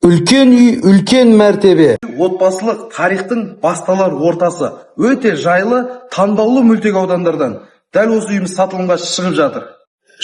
Үлкен үй, үлкен мәртебе. Отбасылық тарихтың басталар ортасы. Өте жайлы, таңдаулы мөлтек аудандардан. Дәл осы үйіміз сатылымға шығып жатыр.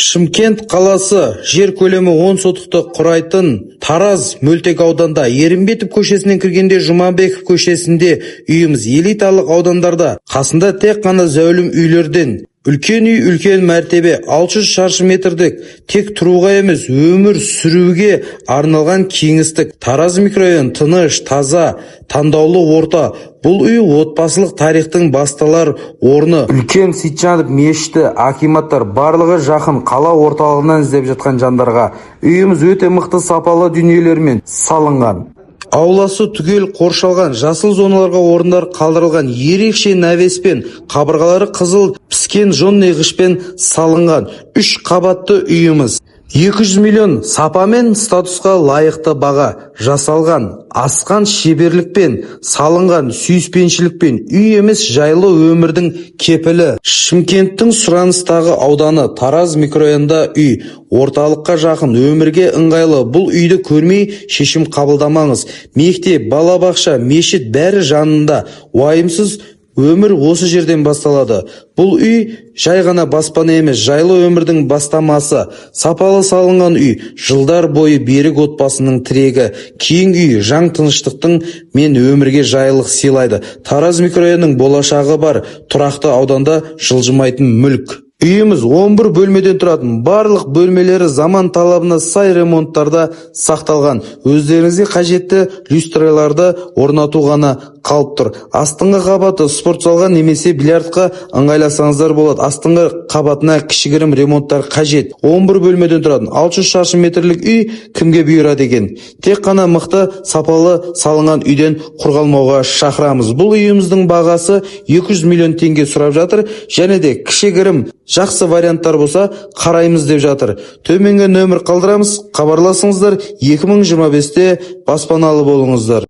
Шымкент қаласы, жер көлемі 10 сотықты құрайтын Тараз мөлтек ауданда, Ерімбетов көшесінен кіргенде Жұмабеков көшесінде үйіміз. Элиталық аудандарда, қасында тек қана зәулім үйлерден. Үлкен үй, үлкен мәртебе, 600 шаршы метрдік, тек тұруға емес, өмір сүруге арналған кеңістік. Тараз микрорайон тыныш, таза, таңдаулы орта. Бұл үй отбасылық тарихтың басталар орны. Үлкен Сейтжанов мешіті, акиматтар барлығы жақын, қала орталығынан іздеп жатқан жандарға. Үйіміз өте мықты сапалы дүниелермен салынған. Ауласы түгел қоршалған, жасыл зоналарға орындар қалдырылған, ерекше навеспен, қабырғалары қызыл піскен жон неғішпен салынған 3 қабатты үйіміз. 200 миллион сапамен статусқа лайықты баға жасалған, асқан шеберлікпен салынған, сүйіспеншілікпен үй емес, жайлы өмірдің кепілі. Шымкенттің сұраныстағы ауданы, Тараз микрорайонында үй, орталыққа жақын, өмірге ыңғайлы. Бұл үйді көрмей шешім қабылдамаңыз. Мектеп, балабақша, мешіт бәрі жанында. Уайымсыз өмір осы жерден басталады. Бұл үй жай ғана баспана емес, жайлы өмірдің бастамасы. Сапалы салынған үй, жылдар бойы берік отбасының тірегі. Кейін үй жаң тыныштықтың мен өмірге жайлылық сыйлайды. Тараз микрорайонының болашағы бар, тұрақты ауданда жылжымайтын мүлк. Үйіміз 11 бөлмеден тұратын, барлық бөлмелері заман талабына сай ремонттарда сақталған. Өздеріңізге қажетті люстраларды орнату ғана қалып тұр. Астыңғы қабаты спортзалға немесе бильярдқа ыңғайласаңыздар болады. Астыңғы қабатына кішігірім ремонттар қажет. 11 бөлмеден тұратын 600 шаршы метрлік үй кімге бұйырады екен? Тек қана мықты сапалы салынған үйден қорғалмауға шақырамыз. Бұл үйіміздің бағасы 200 миллион теңге сұрап жатыр, және де кішігірім жақсы варианттар болса қараймыз деп жатыр. Төменгі нөмір қалдырамыз, хабарласыңыздар. 2025-те баспаналы болыңыздар.